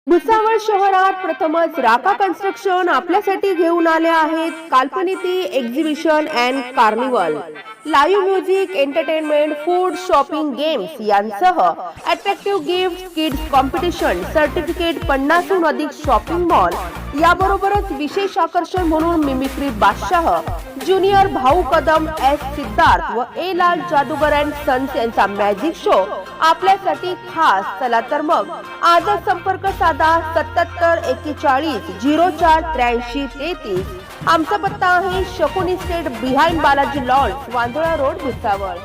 भुसावळ शहरात प्रथमच राका कन्स्ट्रक्शन आपल्यासाठी घेऊन आले आहेत Kalpaniki exhibition and carnival. Live music, entertainment, food, shopping, games यांसह attractive gift, kids competition, certificate, 50हून अधिक शॉपिंग मॉल. याबरोबरच विशेष आकर्षण म्हणून मिमिक्री बादशाह, ज्युनियर भाऊ कदम, एस सिद्धार्थ व ए लाल जादूगर अँड सन्स यांचा मॅजिक शो आपल्यासाठी खास. चला तर मग आजच संपर्क साधा 77 41 04 83 33. आमचा पत्ता आहे Shakuni state behind Balaji lawns, Vandola road, Bhusawal.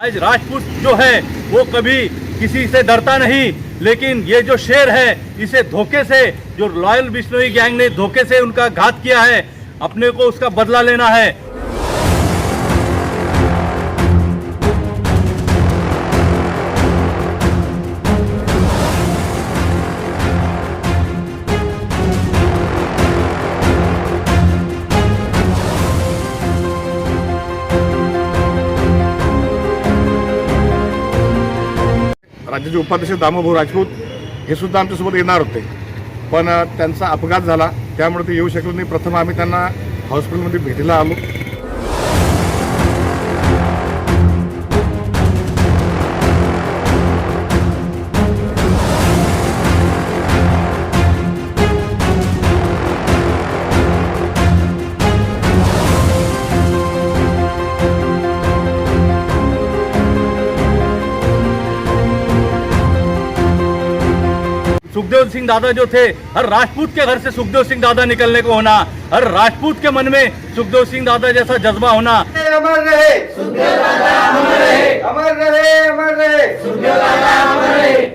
आज राजपूत जो है वो कभी किसी से डरता नहीं, लेकिन ये जो शेर है इसे धोखे से, जो लॉयल बिश्नोई गैंग ने धोखे से उनका घात किया है, अपने को उसका बदला लेना है. राज्याचे उपाध्यक्ष दामोभाऊ राजपूत हे सुद्धा आमच्यासोबत येणार होते, पण त्यांचा अपघात झाला त्यामुळे ते येऊ शकले नाही. प्रथम आम्ही त्यांना हॉस्पिटलमध्ये भेटीला आलो. सुखदेव सिंह दादा जो थे, हर राजपूत के घर से सुखदेव सिंह दादा निकलने को होना, हर राजपूत के मन में सुखदेव सिंह दादा जैसा जज्बा होना. अमर रहे सुखदेव दादा, अमर रहे, अमर रहे, अमर रहे सुखदेव दादा, अमर रहे.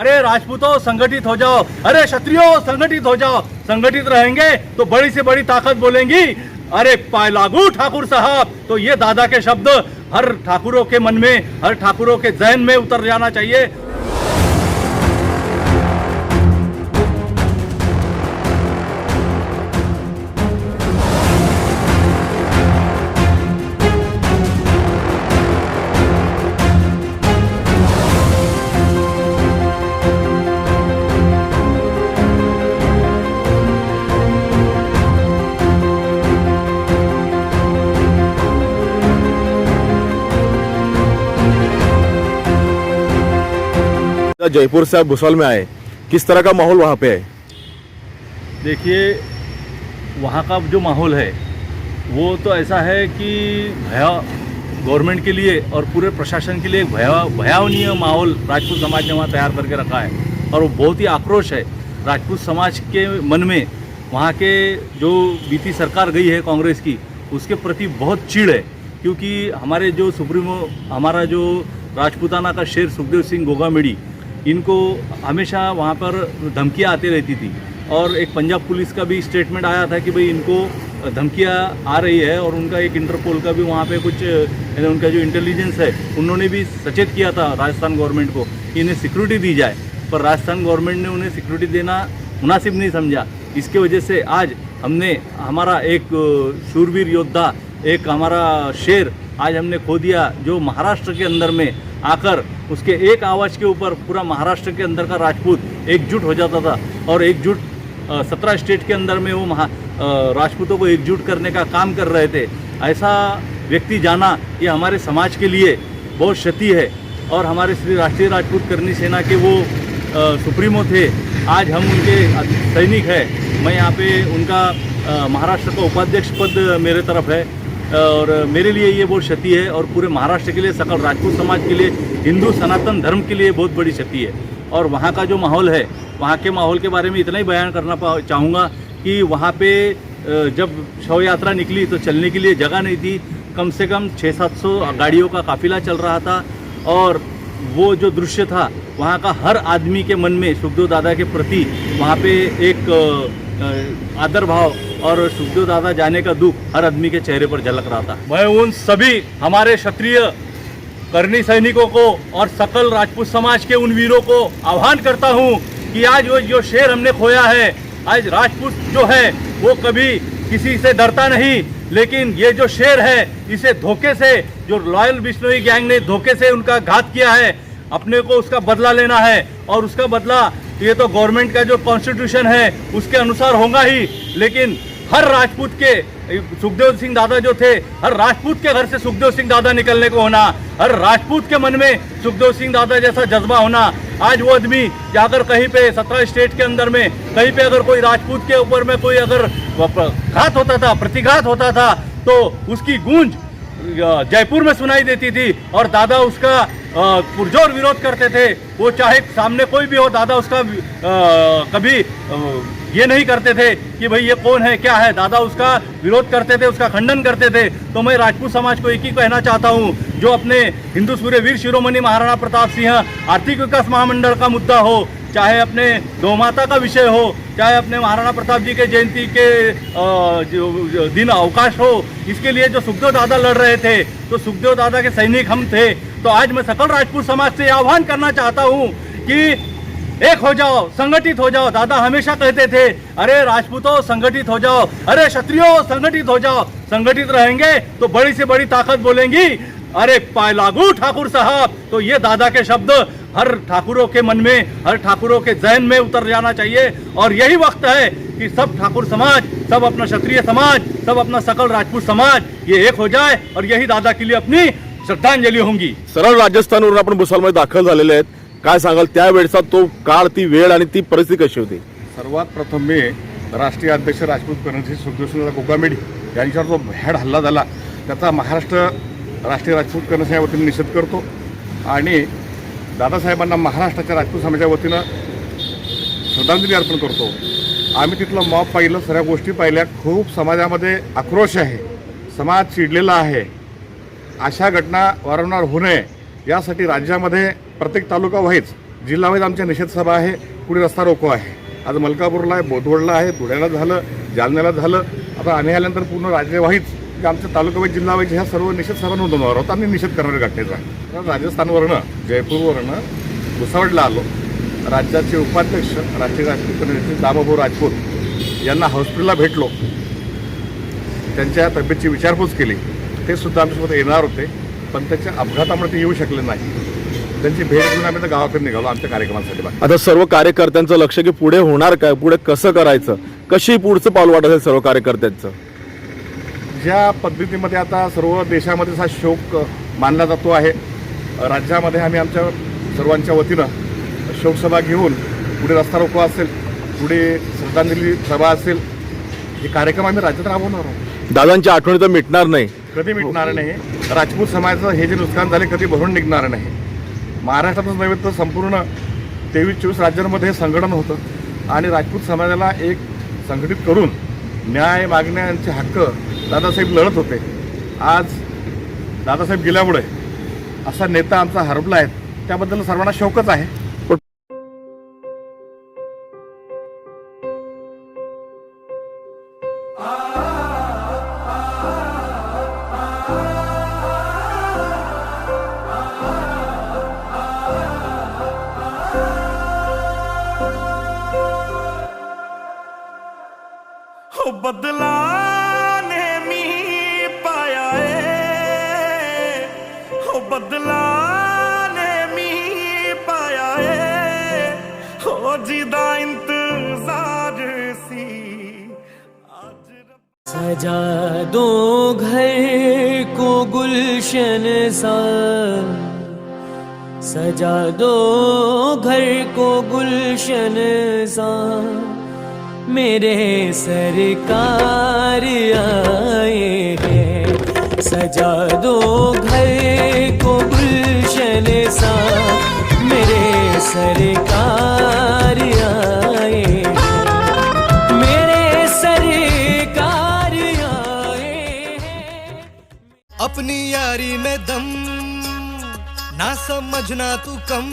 अरे राजपूतों संगठित हो जाओ, अरे क्षत्रियो संगठित हो जाओ. संगठित रहेंगे तो बड़ी से बड़ी ताकत बोलेंगी. अरे पाय लागू ठाकुर साहब, तो ये दादा के शब्द हर ठाकुरों के मन में, हर ठाकुरों के जहन में उतर जाना चाहिए. जयपुर से आप भुसावल में आए, किस तरह का माहौल वहाँ पे है? देखिए, वहाँ का जो माहौल है वो तो ऐसा है कि गवर्नमेंट के लिए और पूरे प्रशासन के लिए एक भयावनीय माहौल राजपूत समाज ने वहाँ तैयार करके रखा है. और वो बहुत ही आक्रोश है राजपूत समाज के मन में. वहाँ के जो बीती सरकार गई है कांग्रेस की, उसके प्रति बहुत चिढ़ है, क्योंकि हमारे जो सुप्रीमो, हमारा जो राजपूताना का शेर सुखदेव सिंह गोगामेड़ी, इनको हमेशा वहाँ पर धमकियाँ आती रहती थी. और एक पंजाब पुलिस का भी स्टेटमेंट आया था कि भाई इनको धमकियाँ आ रही है, और उनका एक इंटरपोल का भी वहाँ पे कुछ, उनका जो इंटेलिजेंस है उन्होंने भी सचेत किया था राजस्थान गवर्नमेंट को कि इन्हें सिक्योरिटी दी जाए, पर राजस्थान गवर्नमेंट ने उन्हें सिक्योरिटी देना मुनासिब नहीं समझा. इसके वजह से आज हमने हमारा एक शूरवीर योद्धा, एक हमारा शेर आज हमने खो दिया, जो महाराष्ट्र के अंदर में आकर उसके एक आवाज़ के ऊपर पूरा महाराष्ट्र के अंदर का राजपूत एकजुट हो जाता था. और एकजुट 17 स्टेट के अंदर में वो राजपूतों को एकजुट करने का काम कर रहे थे. ऐसा व्यक्ति जाना ये हमारे समाज के लिए बहुत क्षति है. और हमारे श्री राष्ट्रीय राजपूत करनी सेना के वो सुप्रीमो थे, आज हम उनके सैनिक हैं. मैं यहाँ पे उनका महाराष्ट्र का उपाध्यक्ष पद मेरे तरफ है, और मेरे लिए ये बहुत क्षति है, और पूरे महाराष्ट्र के लिए, सकल राजपूत समाज के लिए, हिंदू सनातन धर्म के लिए बहुत बड़ी क्षति है. और वहाँ का जो माहौल है, वहाँ के माहौल के बारे में इतना ही बयान करना चाहूँगा कि वहाँ पे जब शव यात्रा निकली तो चलने के लिए जगह नहीं थी. कम से कम 600-700 गाड़ियों का काफिला चल रहा था, और वो जो दृश्य था वहाँ का हर आदमी के मन में सुखदेव दादा के प्रति वहाँ पे एक आदर भाव और सुखदेव दादा जाने का दुख हर आदमी के चेहरे पर झलक रहा था। मैं उन सभी हमारे क्षत्रिय करनी सैनिकों को और सकल राजपूत समाज के उन वीरों को आह्वान करता हूँ कि आज वो जो शेर हमने खोया है, आज राजपूत जो है वो कभी किसी से डरता नहीं, लेकिन ये जो शेर है इसे धोखे से जो लॉयल बिश्नोई गैंग ने धोखे से उनका घात किया है, अपने को उसका बदला लेना है। और उसका बदला ये तो गवर्नमेंट का जो कॉन्स्टिट्यूशन है उसके अनुसार होगा ही, लेकिन हर राजपूत के सुखदेव सिंह दादा जो थे, हर राजपूत के घर से सुखदेव सिंह दादा निकलने को होना, हर राजपूत के मन में सुखदेव सिंह दादा जैसा जज्बा होना। आज वो आदमी जाकर कहीं पे 17 स्टेट के अंदर में कहीं पे अगर कोई राजपूत के ऊपर में कोई अगर घात होता था, प्रतिघात होता था, तो उसकी गूंज जयपुर में सुनाई देती थी और दादा उसका पुरजोर विरोध करते थे। वो चाहे सामने कोई भी हो, दादा उसका कभी ये नहीं करते थे कि भाई ये कौन है क्या है, दादा उसका विरोध करते थे, उसका खंडन करते थे। तो मैं राजपूत समाज को एक ही कहना चाहता हूँ, जो अपने हिंदू सूर्य वीर शिरोमणि महाराणा प्रताप सिंह आर्थिक विकास महामंडल का मुद्दा हो, चाहे अपने गौ माता का विषय हो, चाहे अपने महाराणा प्रताप जी के जयंती के जो दिन अवकाश हो, इसके लिए जो सुखदेव दादा लड़ रहे थे, तो सुखदेव दादा के सैनिक हम थे। तो आज मैं सकल राजपूत समाज से आह्वान करना चाहता हूँ कि एक हो जाओ, संगठित हो जाओ। दादा हमेशा कहते थे, अरे राजपूतों संगठित हो जाओ, अरे क्षत्रियों संगठित हो जाओ। संगठित रहेंगे तो बड़ी से बड़ी ताकत बोलेंगी, अरे पाय लागू ठाकुर साहब। तो ये दादा के शब्द हर ठाकुरों के मन में, हर ठाकुरों के जहन में उतर जाना चाहिए। और यही वक्त है कि सब ठाकुर समाज, सब अपना क्षत्रिय समाज, सब अपना सकल राजपूत समाज ये एक हो जाए और यही दादा के लिए अपनी श्रद्धांजली होंगी। सरळ राजस्थानवरून आपण भुसावळमध्ये दाखल झालेले आहेत, काय सांगाल त्यावेळेचा तो काळ, ती वेळ आणि ती परिस्थिती कशी होती? सर्वात प्रथम मी राष्ट्रीय अध्यक्ष राजपूत करणजी सुखदेव गोगामेडी यांच्यावर जो भ्याड हल्ला झाला त्याचा महाराष्ट्र राष्ट्रीय राजपूत करणच्या वतीने निषेध करतो आणि दादासाहेबांना महाराष्ट्राच्या राजपूत समाजाच्या वतीनं श्रद्धांजली अर्पण करतो। आम्ही तिथलं मॉब पाहिलं, सगळ्या गोष्टी पाहिल्या, खूप समाजामध्ये आक्रोश आहे, समाज चिडलेला आहे। अशा घटना वारंवार होऊ नये यासाठी राज्यामध्ये प्रत्येक तालुका वाईज, जिल्हा वाईज आमच्या निषेध सभा आहे, पुढे रस्ता रोको आहे। आज मलकापूरला आहे, बोदवडला आहे, धुळ्याला झालं, जालन्याला झालं, आता आम्ही आल्यानंतर पूर्ण राज्यवाईज की आमच्या तालुका वाईज, जिल्हा वाईज ह्या सर्व निषेध सभा नोंदवणार आहोत आणि निषेध करणाऱ्या घटनेचा। राजस्थानवरनं, जयपूरवरनं भुसावळला आलो, राज्याचे उपाध्यक्ष राष्ट्रीय राजपूत करणजी दामोभाऊ राजपूत यांना हॉस्पिटलला भेटलो, त्यांच्या तब्येतीची विचारपूस केली। ते सुद्धा आमच्यासोबत येणार होते, पण त्याच्या अपघातामुळे ते येऊ शकले नाही। त्यांची भेट घेऊन आम्ही गावाकडे निघालो आमच्या कार्यक्रमासाठी। आता सर्व कार्यकर्त्यांचं लक्ष की पुढे होणार काय, पुढे कसं करायचं, कशी पुढचं पाऊल वाटत आहे सर्व कार्यकर्त्यांचं? ज्या पद्धतीमध्ये आता सर्व देशामध्ये हा शोक मानला जातो आहे, राज्यामध्ये आम्ही आमच्या सर्वांच्या वतीनं शोकसभा घेऊन पुढे रस्ता रोको असेल, पुढे श्रद्धांजली सभा असेल, हे कार्यक्रम आम्ही राज्यात राबवणार आहोत। दादांची आठवणी तर मिटणार नाही, कधी मिटणार नाही। राजपूत समाजाचं हे जे नुकसान झाले कधी भरून निघणार नाही। महाराष्ट्रातच नव्हे तर संपूर्ण 23-24 राज्यांमध्ये हे संघटन होतं आणि राजपूत समाजाला एक संघटित करून न्याय मागण्याचे हक्क दादासाहेब लढत होते। आज दादासाहेब गेल्यामुळे असा नेता आमचा हरपला आहे, त्याबद्दल सर्वांना शोकच आहे। हो बदला नेहमी पाया है, हो बदला नेहमी पाया है, हो जिदा इंतजार सी आज। सजा दो घर को गुलशन सा, सजा दो घर को गुलशन सा, मेरे सरकार आए हैं। सजा दो घर को गुलशन सा, मेरे सरकार आए हैं, मेरे सरकार आए हैं। अपनी यारी में दम ना समजना तू कम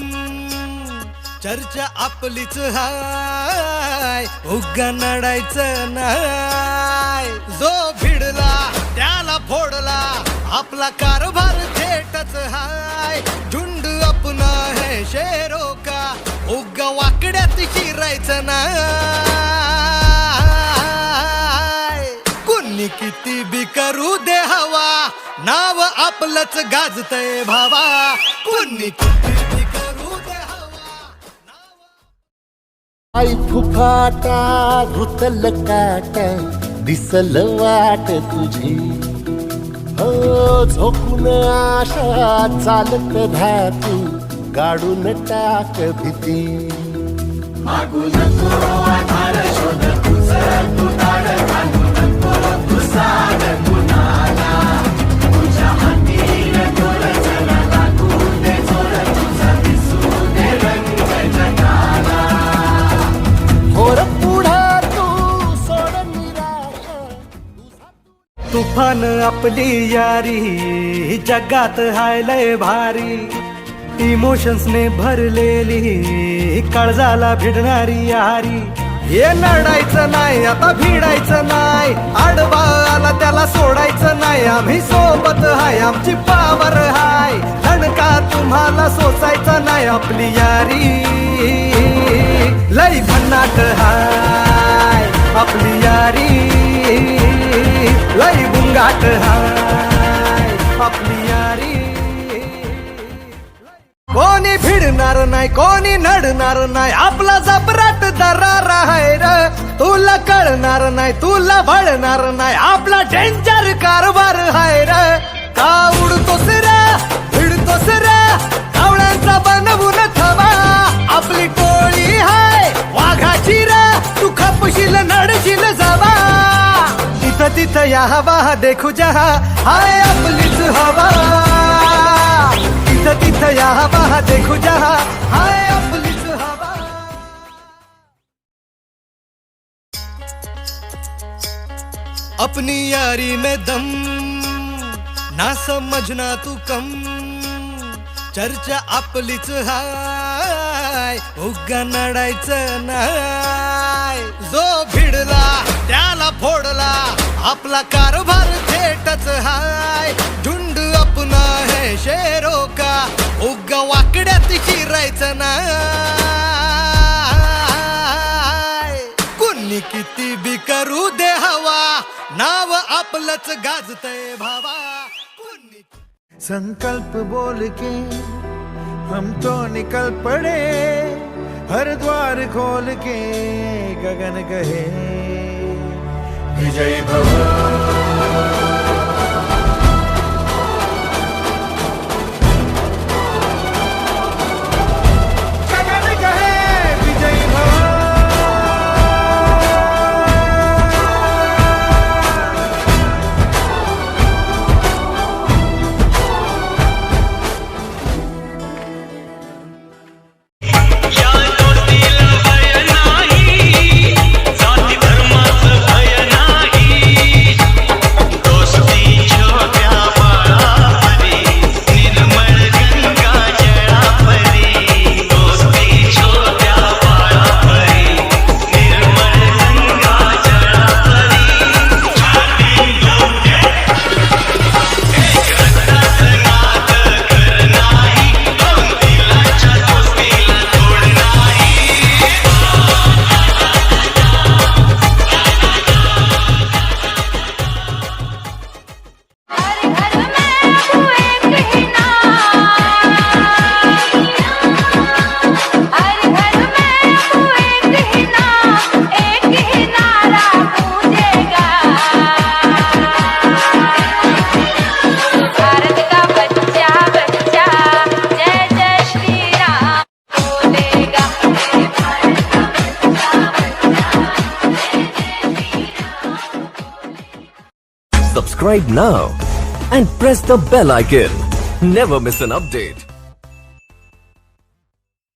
चर्चा आपलीच हाय उगा नडायचं नाय जो भिडला त्याला फोडला आपला कारभार थेटच हाय झुंड अपना है शेरों का उगा वाकड्यात शिरायचं नाय कुणी किती बी करू दे हवा नाव आपलंच गाजतय भावा कुणी किती बी करू दे हवा आई फुफाटा घुतल काट दिसल वाट तुझी हो झोपून आशा चालत धातू गाडून टाक भीती मागू नको आधार शोध तुझं तू ताड घालू नको तुझा कुणाला तुझ्या हाती डोळ चला लागू दे जोर तुझा दिसू दे रंग जगाला होर पुढे तू सोड निराशा तुफान आपली यारी जगात हाय लय भारी इमोशन्स ने भरलेली काळजाला भिडणारी यारी हे नडायचं नाही आता भिडायचं नाही आडवा आला त्याला सोडायचं नाही आम्ही सोबत हाय आमची पावर हाय धडका तुम्हाला सोसायचा नाही आपली यारी लई भन्नाट हाय आपली यारी लई बुंगाट हाय आपली यारी कोणी भिडणार नाही कोणी नडणार नाही आपला जबराट दरार आहे र तुला कळणार नाही तुला भळणार नाही आपला डेंजर कारभार आहे र का उडतोस रे भिडतोस रे कावळ्यांचा बनवून थवा आपली टोळी हाय वाघाची रे तू खपशील नडशील जावा तिथं तिथं या हवा देखू जहा हाय आपलीच हवा तिथं तिथं या हवा देखू जहा हाय आपलीच हवा अपनी यारी में दम ना समझना तू कम चर्चा आपलीच हाय उगा नडायचं नाय जो भिडला त्याला फोडला आपला कारभार थेटच हाय झुंड अपना है शेरों का उगा वाकड्यात शिरायचं नाय कुणी किती बी करू दे हवा नाव आपलंच गाजतय भावा कुणी संकल्प बोल के हम तो निकल पड़े हर द्वार खोल के गगन कहे विजय भव Subscribe now and press the bell icon. Never miss an update.